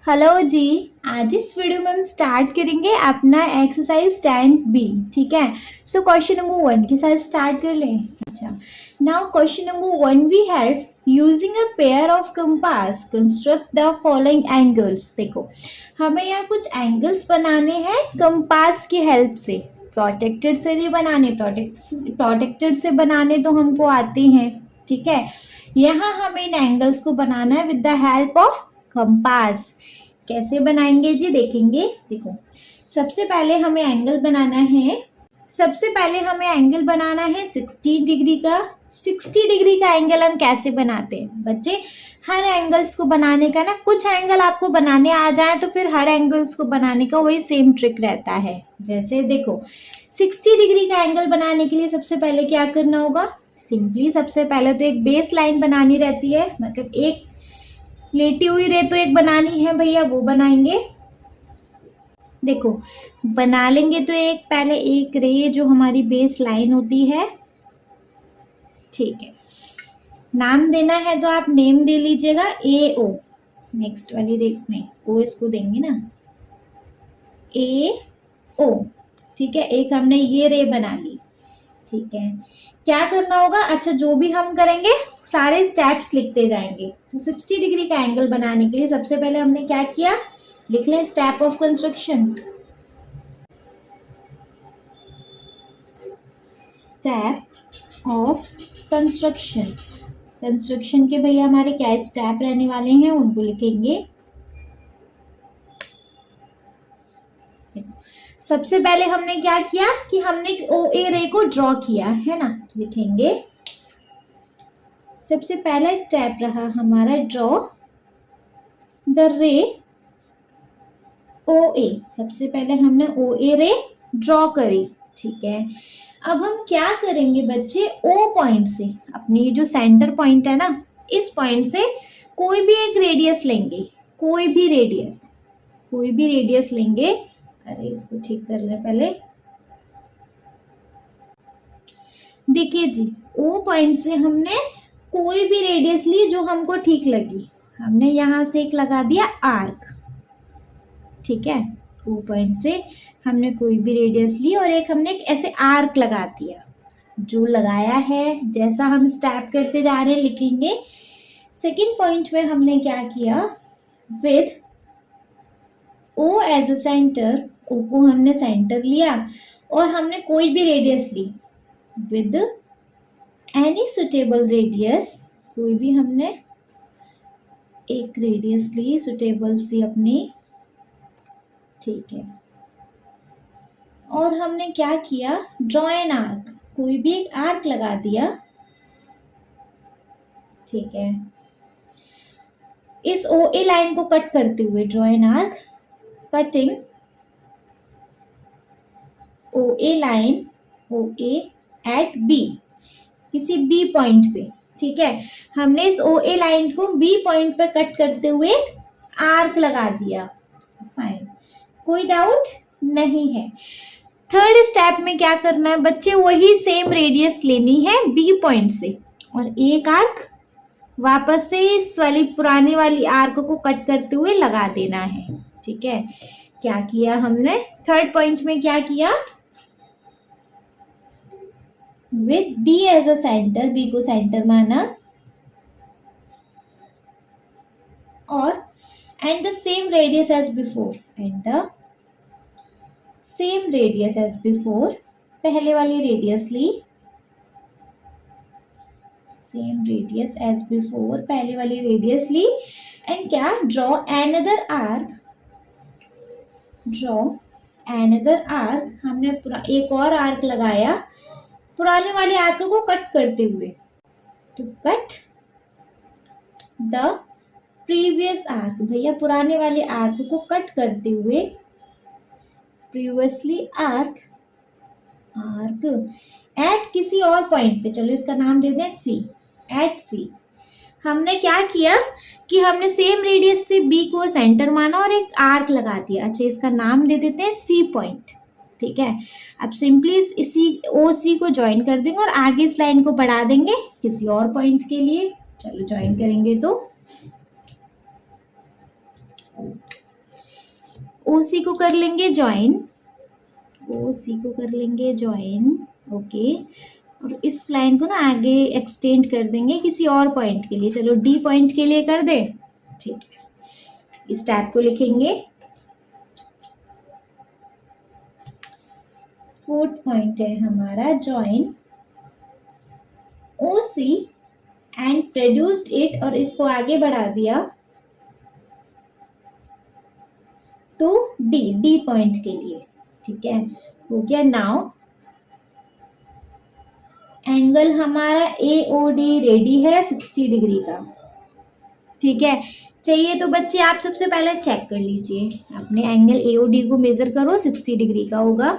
Hello जी। आज इस video में हम स्टार्ट करेंगे अपना एक्सरसाइज 10B। ठीक है। सो क्वेश्चन नंबर 1 के साथ स्टार्ट कर लें। अच्छा, now question number 1 we have using a pair of compass construct the following angles. देखो, हमें यहाँ कुछ एंगल्स बनाने हैं कंपास की हेल्प से। प्रोटेक्टेड से नहीं बनाने, प्रोटेक्टेड से बनाने तो हमको आते हैं। ठीक है, यहाँ हमें इन एंगल्स को बनाना है with the help of compass. कैसे बनाएंगे जी, देखेंगे। देखो, सबसे पहले हमें एंगल बनाना है 60 डिग्री का। 60 डिग्री का एंगल हम कैसे बनाते हैं बच्चे? हर एंगल्स को बनाने का ना, कुछ एंगल आपको बनाने आ जाए तो फिर हर एंगल्स को बनाने का वही सेम ट्रिक रहता है। जैसे देखो, 60 डिग्री का एंगल बनाने के लिए सबसे पहले क्या करना होगा? सिंपली सबसे पहले तो एक बेस लाइन बनानी रहती है, मतलब एक लेटी हुई रे तो एक बनानी है भैया, वो बनाएंगे। देखो, बना लेंगे तो एक पहले एक रे जो हमारी बेस लाइन होती है। ठीक है, नाम देना है तो आप नेम दे लीजिएगा ए ओ। नेक्स्ट वाली रे नहीं, ओ इसको देंगे ना, ए ओ। ठीक है, एक हमने ये रे बना ली। ठीक है, क्या करना होगा? अच्छा, जो भी हम करेंगे सारे स्टेप्स लिखते जाएंगे। तो 60 डिग्री का एंगल बनाने के लिए सबसे पहले हमने क्या किया, लिख लें step of construction. Step of construction, construction के भैया हमारे क्या स्टेप रहने वाले हैं उनको लिखेंगे। सबसे पहले हमने क्या किया कि हमने ओ ए रे को ड्रॉ किया है ना, लिखेंगे। सबसे पहला स्टेप रहा हमारा ड्रॉ द रे ओ ए। सबसे पहले हमने ओ ए रे ड्रॉ करी। ठीक है, अब हम क्या करेंगे बच्चे, ओ पॉइंट से, अपनी जो सेंटर पॉइंट है ना, इस पॉइंट से कोई भी एक रेडियस लेंगे। कोई भी रेडियस लेंगे। अरे इसको ठीक कर लें पहले। देखिए जी, ओ पॉइंट से हमने कोई भी रेडियस ली जो हमको ठीक लगी। हमने यहां से एक लगा दिया आर्क। ठीक है, ओ पॉइंट से हमने कोई भी रेडियस ली और एक हमने एक ऐसे आर्क लगा दिया। जो लगाया है, जैसा हम स्टेप करते जा रहे हैं लिखेंगे। सेकंड पॉइंट में हमने क्या किया, with O as a centre, O को हमने सेंटर लिया और हमने कोई भी रेडियस ली। विद एनी सुटेबल रेडियस, कोई भी हमने एक रेडियस ली सुटेबल सी अपनी। ठीक है, और हमने क्या किया, ड्रॉ एन आर्क, कोई भी एक आर्क लगा दिया। ठीक है, इस ओ ए लाइन को कट करते हुए draw an arc cutting O A line, O A at B, किसी बी पॉइंट पे। ठीक है, हमने इस ओ ए लाइन को बी पॉइंट पे कट करते हुए आर्क लगा दिया। फाइन, कोई डाउट नहीं है। थर्ड स्टेप में क्या करना है बच्चे, वही सेम रेडियस लेनी है बी पॉइंट से और एक आर्क वापस से इस वाली पुरानी वाली आर्क को कट करते हुए लगा देना है। ठीक है, क्या किया हमने थर्ड पॉइंट में, क्या किया, with B as a centre, B को सेंटर माना और and the same radius as before, and the same radius as before, पहले वाली रेडियस ली, सेम रेडियस एज बिफोर, पहले वाली रेडियस ली। एंड क्या, draw another arc, draw another arc, हमने एक और आर्क लगाया पुराने वाले आर्क को कट करते हुए। To cut the previous arc, भैया पुराने वाले आर्क को कट करते हुए, प्रीवियसली आर्क एट किसी और पॉइंट पे, चलो इसका नाम दे दें सी, एट सी। हमने क्या किया कि हमने सेम रेडियस से बी को सेंटर माना और एक आर्क लगा दिया। अच्छा, इसका नाम दे देते हैं सी पॉइंट। ठीक है, अब सिंपली इसी ओ सी को ज्वाइन कर देंगे और आगे इस लाइन को बढ़ा देंगे किसी और पॉइंट के लिए। चलो ज्वाइन करेंगे तो OC को कर लेंगे ज्वाइन, OC को कर लेंगे ज्वाइन, ओके। और इस लाइन को ना आगे एक्सटेंड कर देंगे किसी और पॉइंट के लिए, चलो D पॉइंट के लिए कर दे, ठीक है। इस टैब को लिखेंगे, 4th पॉइंट है हमारा join OC and produced it, और इसको आगे बढ़ा दिया टू D पॉइंट के लिए, ठीक है, हो गया। नाउ एंगल हमारा AOD रेडी है 60 डिग्री का, ठीक है। चाहिए तो बच्चे आप सबसे पहले चेक कर लीजिए, अपने एंगल AOD को मेजर करो, 60 डिग्री का होगा,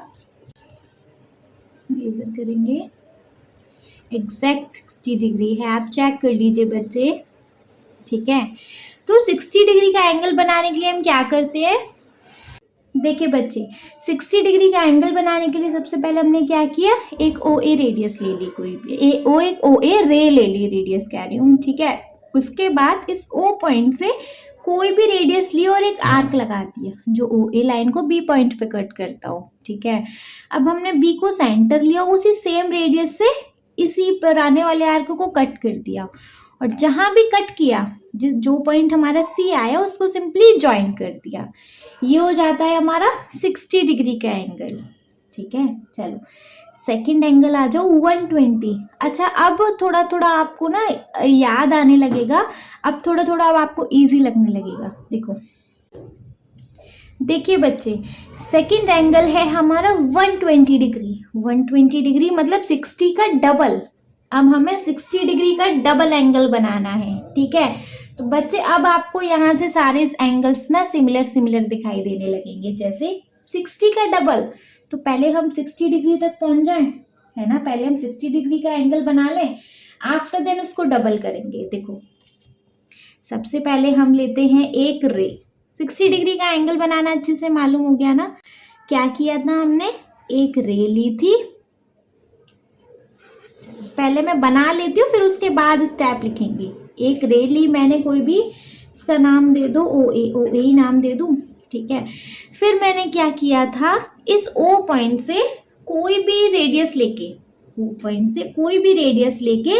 मेजर करेंगे, एग्जैक्ट 60 डिग्री है, आप चेक कर लीजिए बच्चे, ठीक है। तो 60 डिग्री का एंगल बनाने के लिए हम क्या करते हैं, देखिए बच्चे 60 डिग्री का एंगल बनाने के लिए सबसे पहले हमने क्या किया, एक OA रेडियस ले ली, कोई भी एक OA रे ले ली, रेडियस कह रही हूँ, ठीक है। उसके बाद इस O पॉइंट से कोई भी रेडियस ली और एक आर्क लगा दिया जो OA लाइन को B पॉइंट पे कट करता हो, ठीक है। अब हमने B को सेंटर लिया, उसी सेम रेडियस से इसी पुराने वाले आर्क को कट कर दिया, और जहां भी कट किया जो पॉइंट हमारा C आया उसको सिंपली ज्वाइन कर दिया, ये हो जाता है हमारा 60 डिग्री का एंगल, ठीक है। चलो सेकंड एंगल आ जाओ 120। अच्छा अब थोड़ा थोड़ा आपको ना याद आने लगेगा, अब थोड़ा थोड़ा अब आपको इजी लगने लगेगा। देखो देखिए बच्चे, सेकंड एंगल है हमारा 120 डिग्री, 120 डिग्री मतलब 60 का डबल। अब हमें 60 डिग्री का डबल एंगल बनाना है, ठीक है। तो बच्चे अब आपको यहाँ से सारे एंगल्स ना सिमिलर सिमिलर दिखाई देने लगेंगे, जैसे 60 का डबल, तो पहले हम 60 डिग्री तक पहुंच जाएं, है ना, पहले हम 60 डिग्री का एंगल बना लें, आफ्टर देन उसको डबल करेंगे। देखो सबसे पहले हम लेते हैं एक रे, 60 डिग्री का एंगल बनाना अच्छे से मालूम हो गया ना, क्या किया था हमने, एक रे ली थी, पहले मैं बना लेती हूँ फिर उसके बाद स्टेप लिखेंगे। एक रे ली मैंने, कोई भी इसका नाम दे दो, OA ही नाम दे दूं, ठीक है। फिर मैंने क्या किया था, इस O पॉइंट से कोई भी रेडियस लेके, O पॉइंट से कोई भी रेडियस लेके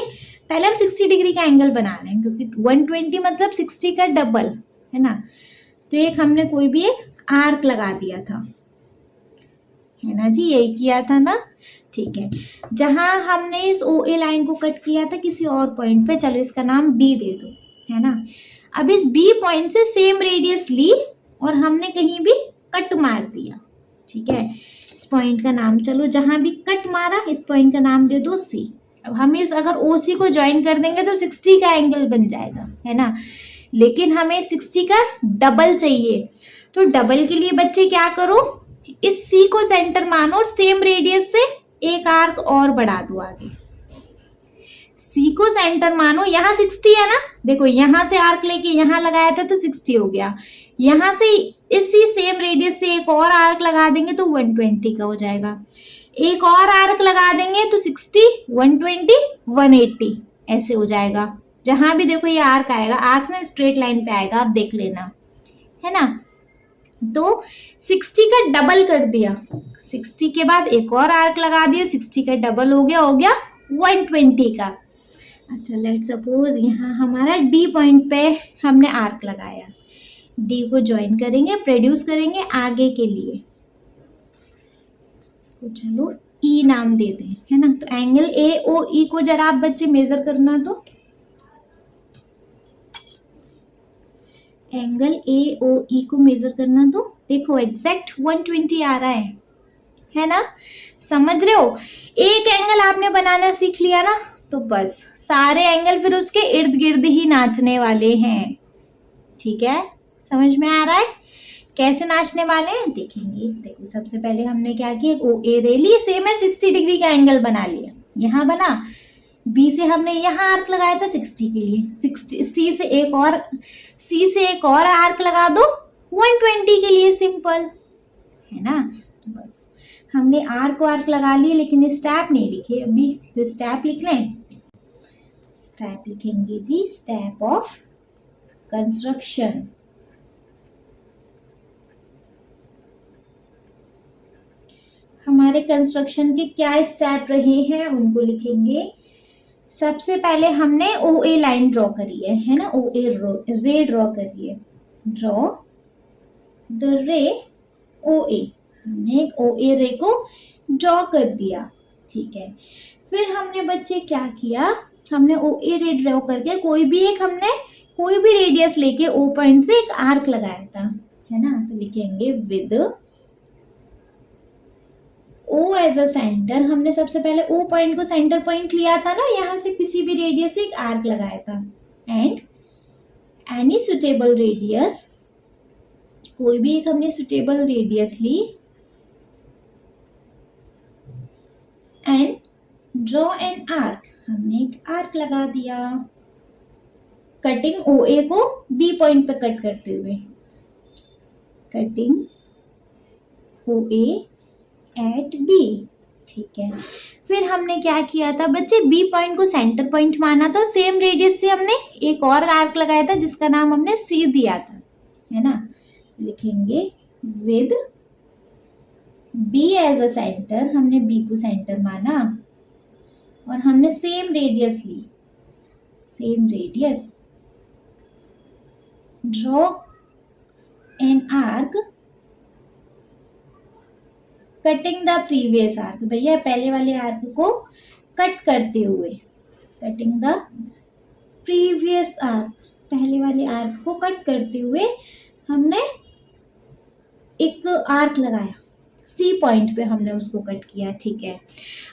पहले हम 60 डिग्री का एंगल बना रहे हैं, क्योंकि 120 मतलब 60 का डबल है ना। तो एक हमने कोई भी एक आर्क लगा दिया था, है ना जी, यही किया था ना, ठीक है। जहां हमने इस OA लाइन को कट किया था किसी और पॉइंट पे, चलो इसका नाम B दे दो, है ना। अब इस B पॉइंट से सेम रेडियस ली और हमने कहीं भी कट मार दिया, ठीक है। इस पॉइंट का नाम, चलो जहां भी कट मारा इस पॉइंट का नाम दे दो C। अब हम इस अगर OC को ज्वाइन कर देंगे तो 60 का एंगल बन जाएगा, है ना, लेकिन हमें 60 का डबल चाहिए। तो डबल के लिए बच्चे क्या करो, इस C को सेंटर मानो और सेम रेडियस से एक आर्क और बढ़ा दो आगे, C को सेंटर मानो, यहाँ 60 है ना, देखो यहाँ से आर्क लेके यहाँ लगाया था तो 60 हो गया, यहाँ से इसी सेम रेडियस से एक और आर्क लगा देंगे तो 120 का हो जाएगा, एक और आर्क लगा देंगे तो 60, 120, 180 ऐसे हो जाएगा। जहां भी देखो ये आर्क आएगा, आर्क ना स्ट्रेट लाइन पे आएगा, आप देख लेना, है ना। तो 60 का डबल कर दिया, 60 के बाद एक और आर्क लगा दिया, 60 का डबल हो गया 120 का। अच्छा लेट सपोज यहाँ हमारा D पॉइंट पे हमने आर्क लगाया, D को ज्वाइन करेंगे, प्रोड्यूस करेंगे आगे के लिए, इसको चलो E नाम दे दें, है ना। तो एंगल AOE को जरा आप बच्चे मेजर करना, तो एंगल AOE को मेजर करना, तो देखो एग्जैक्ट 120 आ रहा है ना, समझ रहे हो। एक एंगल आपने बनाना सीख लिया ना, तो बस सारे एंगल फिर उसके इर्द गिर्द ही नाचने वाले हैं, ठीक है। समझ में आ रहा है कैसे नाचने वाले हैं, देखेंगे। देखो सबसे पहले हमने क्या किया, OA रे ली, सेम है 60 डिग्री का एंगल बना लिया, यहाँ बना, B से हमने यहाँ आर्क लगाया था 60 के लिए, 60 C से एक और आर्क लगा दो 120 के लिए, सिंपल है ना। तो बस हमने आर्क लगा लिए, लेकिन स्टेप नहीं लिखे अभी, तो स्टेप लिख लें, स्टेप लिखेंगे जी, स्टेप ऑफ कंस्ट्रक्शन। हमारे कंस्ट्रक्शन के क्या स्टेप रहे हैं उनको लिखेंगे। सबसे पहले हमने ओ ए लाइन ड्रॉ करी है ना, ओ ए रे ड्रॉ करी है, ड्रॉ द रे ओ ए, हमने एक ओ ए रे को ड्रॉ कर दिया, ठीक है। फिर हमने बच्चे क्या किया, हमने ओ ए रे ड्रॉ करके कोई भी रेडियस लेके ओ पॉइंट से एक आर्क लगाया था, है ना। तो लिखेंगे with O as a centre, हमने सबसे पहले ओ पॉइंट को सेंटर पॉइंट लिया था ना, यहां से किसी भी रेडियस से एक आर्क लगाया था। एंड एनी सुटेबल रेडियस, कोई भी एक हमने सुटेबल रेडियस ली, एंड ड्रॉ एन आर्क, हमने एक आर्क लगा दिया, कटिंग ओ ए को बी पॉइंट पे कट करते हुए, cutting O A at B, ठीक है। फिर हमने क्या किया था बच्चे, बी पॉइंट को सेंटर पॉइंट माना था, सेम रेडियस से हमने एक और आर्क लगाया था जिसका नाम हमने सी दिया था, है ना। लिखेंगे with B as a centre, हमने बी को सेंटर माना और हमने सेम रेडियस ली, same radius, draw an arc cutting the previous arc, भैया पहले वाले आर्क को कट करते हुए, कटिंग द प्रीवियस आर्क, पहले वाले आर्क को कट करते हुए हमने एक आर्क लगाया, सी पॉइंट पे हमने उसको कट किया, ठीक है।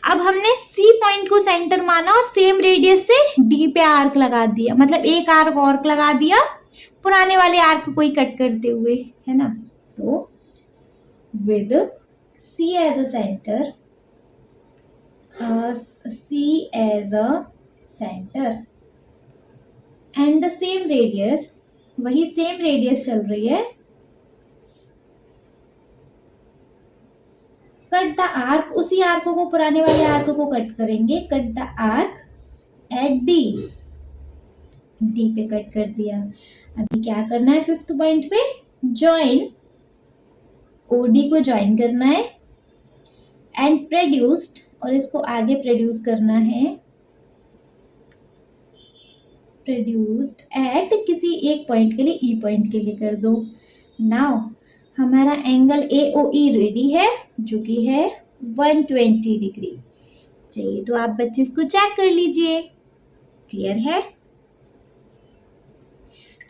अब हमने सी पॉइंट को सेंटर माना और सेम रेडियस से डी पे आर्क लगा दिया, मतलब एक आर्क और लगा दिया पुराने वाले आर्क को ही कट करते हुए, है ना। तो with C as a center, C as a center and the same radius, वही सेम रेडियस चल रही है, कट द आर्क, उसी आर्क को पुराने वाले आर्क को कट करेंगे, cut the arc eight D, D पे कट कर दिया। अभी क्या करना है, फिफ्थ पॉइंट पे ज्वाइन, ओडी को ज्वाइन करना है, एंड प्रोड्यूस्ड, और इसको आगे प्रोड्यूस करना है, प्रोड्यूस्ड एट किसी एक पॉइंट के लिए, ई पॉइंट के लिए कर दो। नाउ हमारा एंगल AOE रेडी है जो कि है 120 डिग्री। चाहिए तो आप बच्चे इसको चेक कर लीजिए, क्लियर है,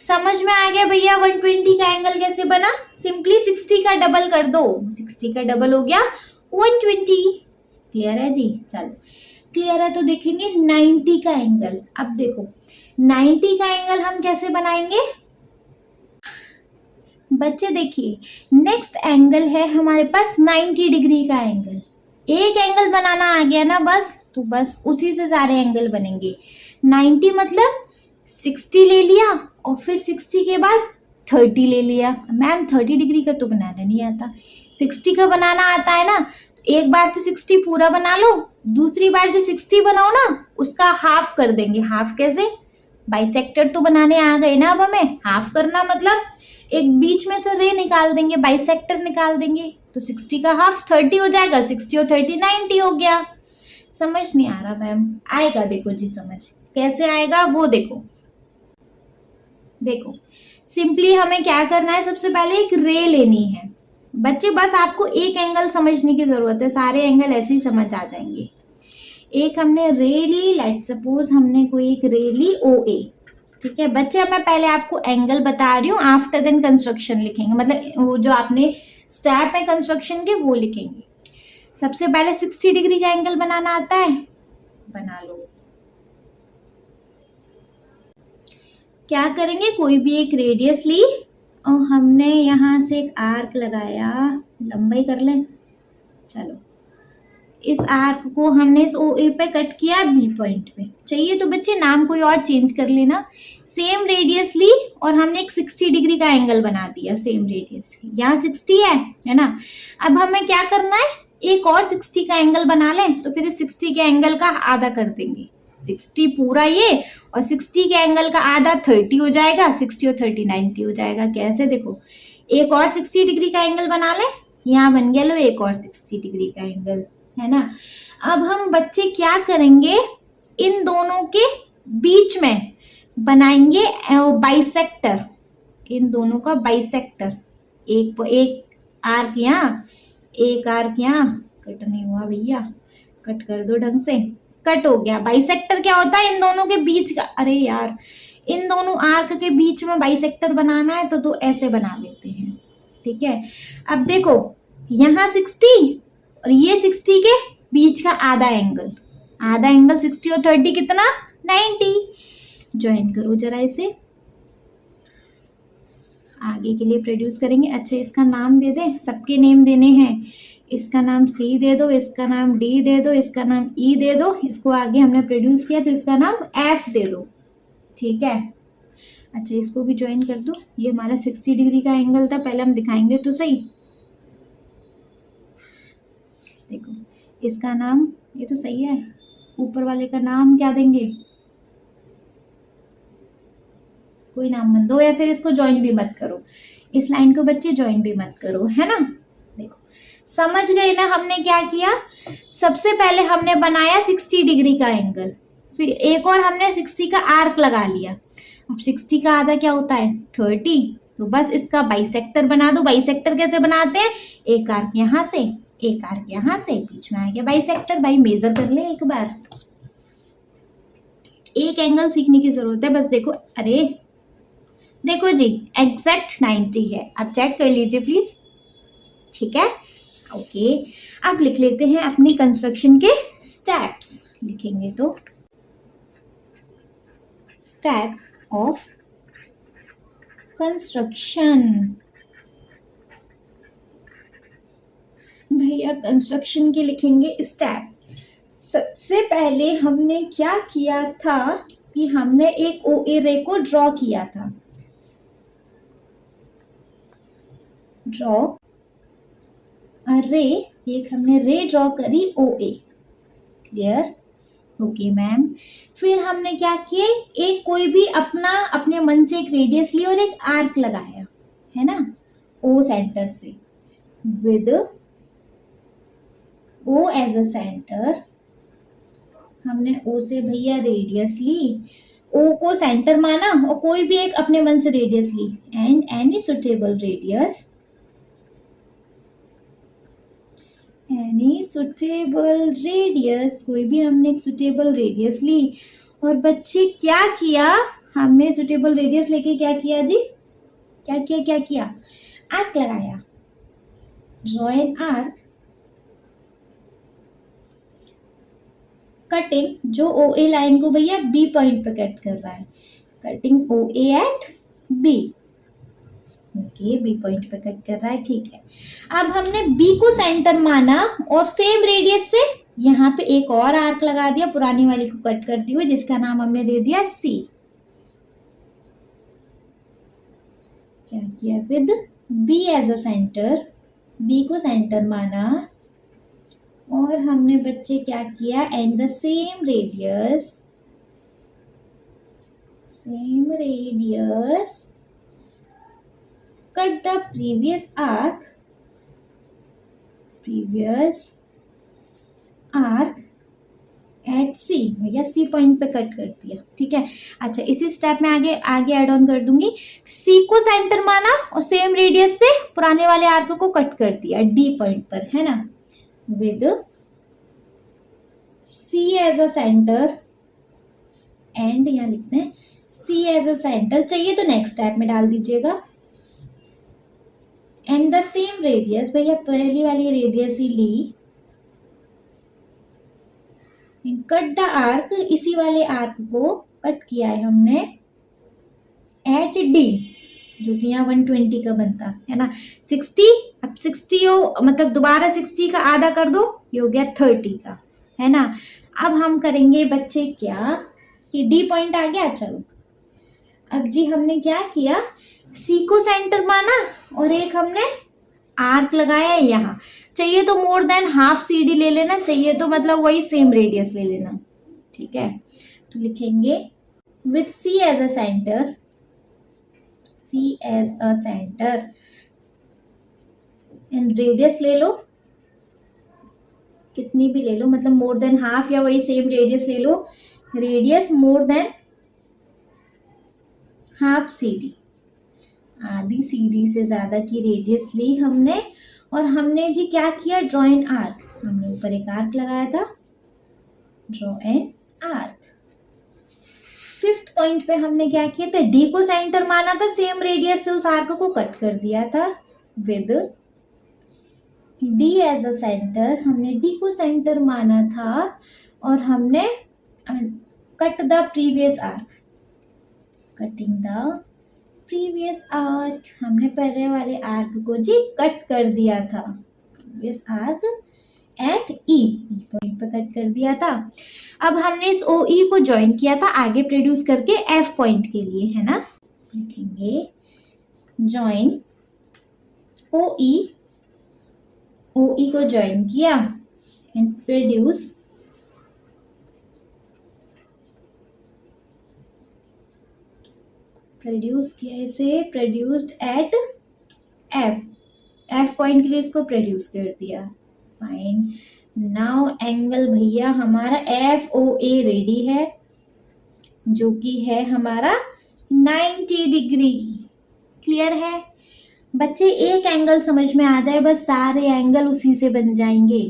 समझ में आ गया भैया 120 का एंगल कैसे बना। सिंपली 60 का डबल कर दो, 60 का डबल हो गया 120, क्लियर है जी। चलो क्लियर है तो देखेंगे 90 का एंगल। अब देखो 90 का एंगल हम कैसे बनाएंगे बच्चे, देखिए नेक्स्ट एंगल है हमारे पास 90 डिग्री का एंगल। एक एंगल बनाना आ गया ना बस, तो बस उसी से सारे एंगल बनेंगे। 90 मतलब 60 ले लिया और फिर 60 के बाद 30 ले लिया। मैम 30 डिग्री का तो बनाना नहीं आता, 60 का बनाना आता है ना। एक बार तो 60 पूरा बना लो, दूसरी बार जो 60 बनाओ ना उसका हाफ कर देंगे। हाफ कैसे, बाइसेक्टर तो बनाने आ गए ना अब हमें। हाफ करना मतलब एक बीच में से रे निकाल देंगे, बाइसेक्टर निकाल देंगे, तो 60 का हाफ 30 हो जाएगा। 60 और 30 90 हो गया। समझ नहीं आ रहा मैम, आएगा देखो जी समझ, कैसे आएगा वो देखो। देखो सिंपली हमें क्या करना है, सबसे पहले एक रे लेनी है बच्चे, बस आपको एक एंगल समझने की जरूरत है, सारे एंगल ऐसे ही समझ आ जाएंगे। एक हमने रे ली, लेट सपोज हमने कोई एक रे ली OA, ठीक है बच्चे। अब मैं पहले आपको एंगल बता रही हूँ, आफ्टर देन कंस्ट्रक्शन लिखेंगे, मतलब वो जो आपने स्टेप है कंस्ट्रक्शन के वो लिखेंगे। सबसे पहले 60 डिग्री का एंगल बनाना आता है, बना लो। क्या करेंगे, कोई भी एक रेडियस ली और हमने यहाँ से एक आर्क लगाया, लंबाई कर लें। चलो इस आर्क को हमने इस OA पे कट किया B पॉइंट पे। चाहिए तो बच्चे नाम कोई और चेंज कर लेना। सेम रेडियस ली और हमने एक 60 डिग्री का एंगल बना दिया, सेम रेडियस, यहाँ 60 है ना। अब हमें क्या करना है, एक और 60 का एंगल बना लें, तो फिर इस 60 के एंगल का आधा कर देंगे। 60 पूरा ये और 60 के एंगल का आधा 30 हो जाएगा, 60 और 30 90 हो जाएगा। कैसे, देखो एक और 60 डिग्री का एंगल बना लें, यहाँ बन गया, लो एक और 60 डिग्री का एंगल, है ना। अब हम बच्चे क्या करेंगे, इन दोनों के बीच में बनाएंगे बाइसेक्टर, इन दोनों का बाइसेक्टर, एक आर्क यहाँ, एक आर्क यहाँ, कट नहीं हुआ भैया, कट कर दो ढंग से, कट हो गया। बाइसेक्टर क्या होता है, इन दोनों के बीच का, अरे यार इन दोनों आर्क के बीच में बाइसेक्टर बनाना है तो ऐसे बना लेते हैं, ठीक है। अब देखो यहाँ 60 और ये 60 के बीच का आधा एंगल, आधा एंगल 60 और 30 कितना, 90। ज्वाइन करो जरा इसे, आगे के लिए प्रोड्यूस करेंगे। अच्छा इसका नाम दे दें, सबके नेम देने हैं, इसका नाम C दे दो, इसका नाम D दे दो, इसका नाम E दे दो, इसको आगे हमने प्रोड्यूस किया तो इसका नाम F दे दो, ठीक है। अच्छा इसको भी ज्वाइन कर दो, ये हमारा 60 डिग्री का एंगल था, पहले हम दिखाएंगे तो सही। देखो इसका नाम, ये तो सही है, ऊपर वाले का नाम क्या देंगे, कोई नाम मत दो, या फिर इसको ज्वाइन भी मत करो, इस लाइन को बच्चे ज्वाइन भी मत करो, है ना। देखो समझ गए ना हमने क्या किया, सबसे पहले हमने बनाया 60 डिग्री का एंगल, फिर एक और हमने 60 का आर्क लगा लिया। अब 60 का आधा क्या होता है, 30, तो बस इसका बाइसेक्टर बना दो। बाइसेक्टर कैसे बनाते हैं, एक आर्क यहाँ से, एक आर्क यहाँ से, बीच में आ गया बाइसेक्टर। भाई मेजर कर ले एक बार, एक एंगल सीखने की जरूरत है बस। देखो अरे देखो जी एग्जैक्ट 90 है, आप चेक कर लीजिए प्लीज, ठीक है। ओके अब लिख लेते हैं अपनी कंस्ट्रक्शन के स्टेप्स, लिखेंगे तो स्टेप ऑफ कंस्ट्रक्शन। भैया कंस्ट्रक्शन के लिखेंगे स्टेप। सबसे पहले हमने क्या किया था कि हमने एक OA रे को ड्रॉ किया था, ड्रॉ अ रे, एक हमने रे ड्रॉ करी OA, क्लियर, ओके मैम। फिर हमने क्या किए, एक कोई भी अपने मन से एक रेडियस ली और एक आर्क लगाया, है ना, O सेंटर से, with O as a centre, हमने O से भैया रेडियस ली, O को सेंटर माना और कोई भी एक अपने मन से रेडियस ली, and any suitable radius, any suitable radius, कोई भी हमने एक सुटेबल रेडियस ली। और बच्चे क्या किया, हमने सुटेबल रेडियस लेके क्या किया जी, क्या किया, आर्क लगाया, ड्रॉ एन आर्क, कटिंग जो OA लाइन को भैया B पॉइंट पे कट कर रहा है, cutting OA at B, okay B point पे कट कर रहा है, ठीक है। अब हमने B को सेंटर माना और सेम रेडियस से यहाँ पे एक और आर्क लगा दिया, पुरानी वाली को कट करते हुए, जिसका नाम हमने दे दिया C। क्या किया, with B as a centre, B को सेंटर माना और हमने बच्चे क्या किया, and the same radius cut the previous arc at C, भैया C पॉइंट पे कट कर दिया, ठीक है। अच्छा इसी स्टेप में आगे ऐड ऑन कर दूंगी, C को सेंटर माना और सेम रेडियस से पुराने वाले आर्क को कट कर दिया D पॉइंट पर, है ना, with C as a centre, and यहाँ लिखते हैं C एज अ सेंटर, चाहिए तो नेक्स्ट स्टेप में डाल दीजिएगा, एंड द सेम रेडियस, भैया पहली वाली रेडियस ही ली, कट द आर्क, इसी वाले आर्क को कट किया है हमने एट D, जो कि यहाँ 120 का बनता है ना, 60, अब 60 हो मतलब दोबारा 60 का आधा कर दो, ये हो गया 30 का, है ना। अब हम करेंगे बच्चे क्या कि D पॉइंट आ गया, चलो अब जी हमने क्या किया, C को सेंटर माना और एक हमने आर्क लगाया है यहाँ, चाहिए तो मोर देन हाफ CD ले लेना, चाहिए तो मतलब वही सेम रेडियस ले लेना, ठीक है। तो लिखेंगे with C as a centre, and radius ले लो, कितनी भी ले लो, मतलब मोर देन हाफ या वही सेम रेडियस ले लो, radius more than half CD, आधी CD से ज्यादा की रेडियस ली हमने, और हमने जी क्या किया, ड्रॉ एन आर्क, हमने ऊपर एक आर्क लगाया था, draw an arc. Fifth point पे हमने क्या किया था, D को सेंटर माना था, सेम रेडियस से उस आर्क को कट कर दिया था with D as a centre, हमने D को सेंटर माना था और हमने cut the previous arc, cutting the previous arc, हमने पहले वाले आर्क को जी कट कर दिया था, previous arc eight E point पे कट कर दिया था। अब हमने इस OE को ज्वाइन किया था आगे प्रोड्यूस करके F पॉइंट के लिए, है ना, लिखेंगे ज्वाइन OE, OE को ज्वाइन किया एंड प्रोड्यूस किया इसे, प्रोड्यूस्ड एट F पॉइंट के लिए इसको प्रोड्यूस कर दिया, फाइन। नाउ एंगल भैया हमारा FOA रेडी है, जो कि है हमारा 90 डिग्री। क्लियर है बच्चे, एक एंगल समझ में आ जाए बस सारे एंगल उसी से बन जाएंगे,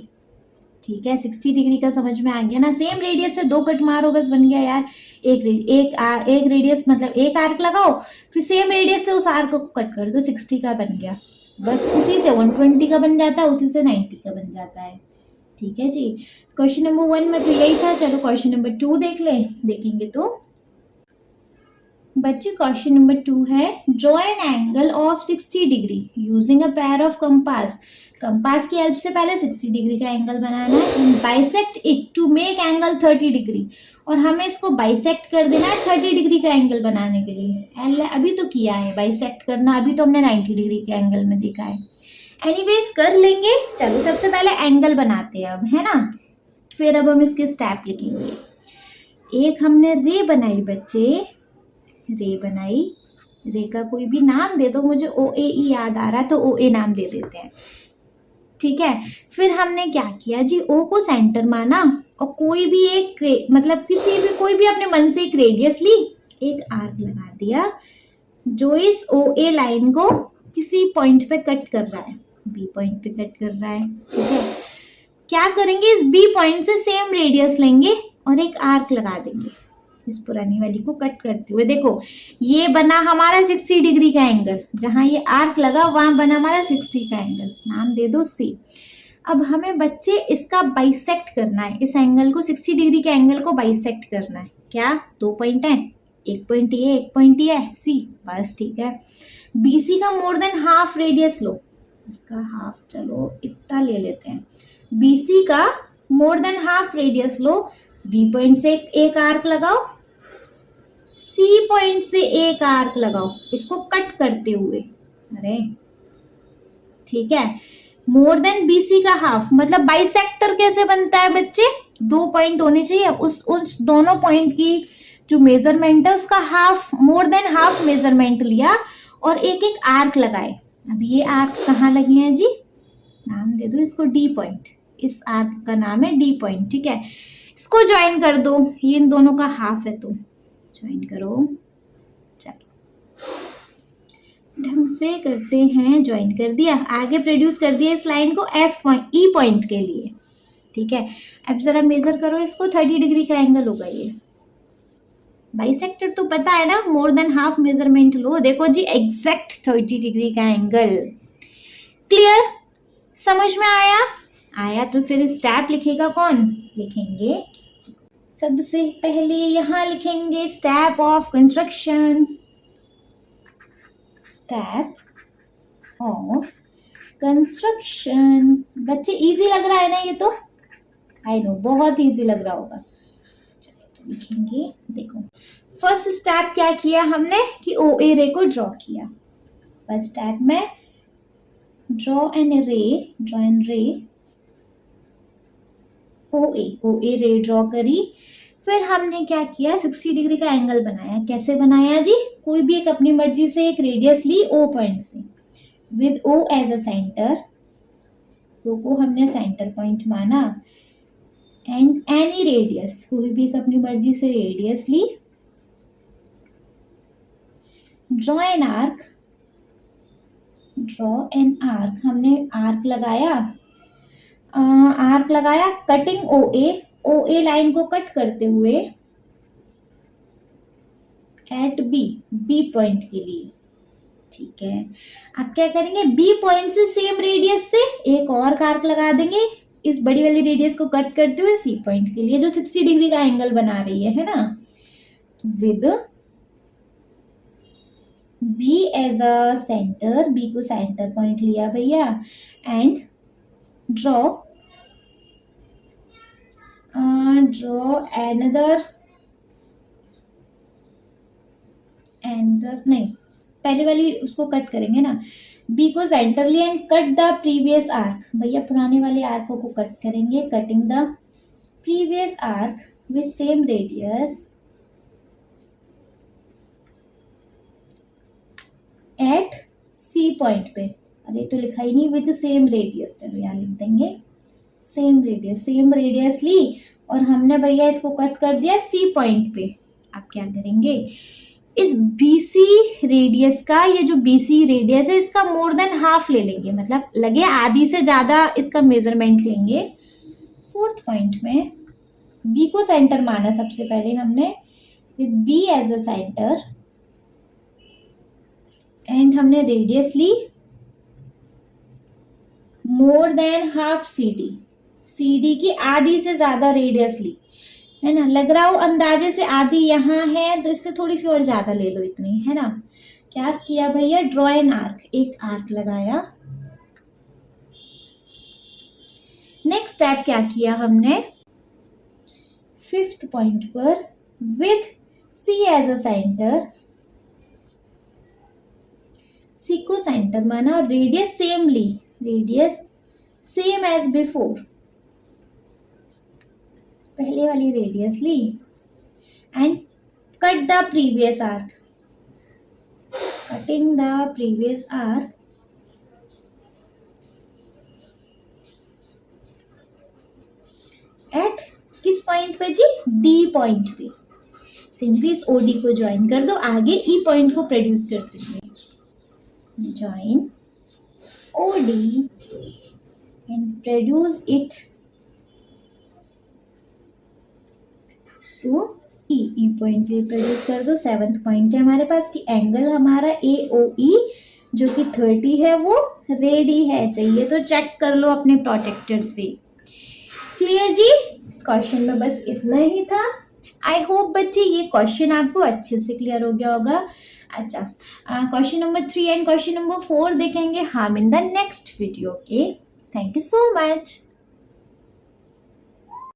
ठीक है। 60 डिग्री का समझ में आ गया ना, सेम रेडियस से दो कट मारो बस बन गया यार, एक रेडियस मतलब एक आर्क लगाओ, फिर सेम रेडियस से उस आर्क को कट कर दो, 60 का बन गया, बस उसी से 120 का बन जाता है, उसी से 90 का बन जाता है, ठीक है जी। क्वेश्चन नंबर 1 में तो यही था, चलो क्वेश्चन नंबर 2 देखेंगे तो बच्चे क्वेश्चन नंबर 2 है, draw an angle of 60 degree using a pair of compass, compass की हेल्प से पहले 60 डिग्री का एंगल बनाना है, and bisect it to make angle 30 degree, और हमें इसको बाइसेक्ट कर देना है 30 डिग्री का एंगल बनाने के लिए। अभी तो किया है बाइसेक्ट करना, अभी तो हमने 90 डिग्री के एंगल में देखा है, एनीवेज कर लेंगे। चलो सबसे पहले एंगल बनाते हैं अब, है ना, फिर अब हम इसके स्टेप लिखेंगे। एक हमने रे बनाई बच्चे, रे बनाई, रे का कोई भी नाम दे दो, मुझे OAE याद आ रहा है तो OA नाम दे देते हैं, ठीक है। फिर हमने क्या किया जी, O को सेंटर माना और कोई भी एक मतलब कोई भी अपने मन से एक रेडियस ली, एक आर्क लगा दिया जो इस OA लाइन को किसी पॉइंट पे कट कर रहा है, B पॉइंट पे कट कर रहा है, ठीक है। क्या करेंगे, इस B पॉइंट से सेम रेडियस लेंगे और एक आर्क लगा देंगे इस पुरानी वाली को कट करते हुए। देखो ये बना हमारा 60 डिग्री का एंगल, जहां ये आर्क लगा वहां बना हमारा 60 का एंगल, नाम दे दो C। अब हमें बच्चे इसका बाइसेक्ट करना है, इस एंगल को 60 डिग्री के एंगल को बाइसेक्ट करना है। क्या, दो पॉइंट है, एक पॉइंट ये एक पॉइंट ये है C, बस ठीक है। BC का मोर देन हाफ रेडियस लो, इसका हाफ चलो इतना ले लेते हैं, BC का मोर देन हाफ रेडियस लो, B पॉइंट से एक आर्क लगाओ, C पॉइंट से एक आर्क लगाओ इसको कट करते हुए, अरे ठीक है। मोर देन BC का हाफ, मतलब बाइसेक्टर कैसे बनता है बच्चे, दो पॉइंट होने चाहिए, उस दोनों पॉइंट की जो मेजरमेंट है उसका हाफ, मोर देन हाफ मेजरमेंट लिया और एक एक आर्क लगाए। अब ये आर्क कहाँ लगे हैं जी, नाम दे दो इसको D पॉइंट, इस आर्क का नाम है D पॉइंट, ठीक है। इसको ज्वाइन कर दो, ये इन दोनों का हाफ है तो ज्वाइन करो, चलो ढंग से करते हैं, ज्वाइन कर दिया, आगे प्रोड्यूस कर दिया इस लाइन को E पॉइंट के लिए, ठीक है। अब जरा मेजर करो इसको, 30 डिग्री का एंगल होगा ये, बाइसेक्टर तो पता है ना, मोर देन हाफ मेजरमेंट लो, देखो जी एग्जैक्ट 30 डिग्री का एंगल। क्लियर, समझ में आया तो फिर स्टेप लिखेगा कौन, लिखेंगे सबसे पहले यहाँ लिखेंगे step of construction, step of construction. बच्चे इजी लग रहा है ना ये तो, आई नो बहुत इजी लग रहा होगा, चलो तो लिखेंगे। देखो फर्स्ट स्टेप क्या किया हमने कि OA रे को ड्रॉ किया, फर्स्ट स्टेप में ड्रॉ एन रे OA रे ड्रॉ करी। फिर हमने क्या किया, 60 डिग्री का एंगल बनाया। कैसे बनाया जी, कोई भी एक अपनी मर्जी से एक रेडियस ली O पॉइंट से, with O as a centre को हमने सेंटर पॉइंट माना एंड एनी रेडियस, कोई भी एक अपनी मर्जी से रेडियस ली, ड्रॉ एन आर्क, हमने आर्क लगाया, कटिंग OA लाइन को कट करते हुए एट बी पॉइंट के लिए। ठीक है, आप क्या करेंगे, बी पॉइंट से सेम रेडियस से एक और आर्क लगा देंगे इस बड़ी वाली रेडियस को कट करते हुए सी पॉइंट के लिए, जो 60 डिग्री का एंगल बना रही है ना, with B as a centre, B को सेंटर पॉइंट लिया भैया, एंड ड्रॉ another नहीं, पहले वाली उसको कट करेंगे ना, बी को सेंटर लिया and cut the previous arc, भैया पुराने वाले आर्कों को कट करेंगे, cutting the previous arc with same radius at C point पे। अरे तो लिखा ही नहीं विद सेम रेडियस, चलो यहाँ लिख देंगे सेम रेडियस ली और हमने भैया इसको कट कर दिया सी पॉइंट पे। आप क्या करेंगे, इस BC रेडियस का, ये जो BC रेडियस है इसका मोर देन हाफ ले लेंगे, मतलब लगे आधी से ज्यादा इसका मेजरमेंट लेंगे। फोर्थ पॉइंट में B को सेंटर माना सबसे पहले हमने, with B as a centre, and हमने रेडियस ली मोर देन हाफ CD की आधी से ज्यादा रेडियस ली, है ना, लग रहा हो अंदाजे से आधी यहाँ है तो इससे थोड़ी सी और ज्यादा ले लो, इतनी, है ना। क्या किया भैया, ड्रॉ एन आर्क, एक आर्क लगाया। नेक्स्ट स्टेप क्या किया हमने, फिफ्थ पॉइंट पर with C as a centre, C को सेंटर माना और रेडियस सेम ली, रेडियस सेम एज बिफोर, पहले वाली रेडियस ली, and cut the previous arc, cutting the previous arc at किस पॉइंट पे जी, D पॉइंट पे। सिंपली इस OD को ज्वाइन कर दो, आगे E पॉइंट को प्रोड्यूस करते हुए join OD and produce it to E point के प्रोड्यूस कर दो। सेवंथ पॉइंट है हमारे पास कि एंगल हमारा AOE जो कि 30 है वो रेडी है, चाहिए तो चेक कर लो अपने प्रोटेक्टर से। क्लियर जी, इस क्वेश्चन में बस इतना ही था। आई होप बच्चे ये क्वेश्चन आपको अच्छे से क्लियर हो गया होगा। अच्छा, question number 3 and question number 4 देखेंगे हम in the next video. Okay, thank you so much.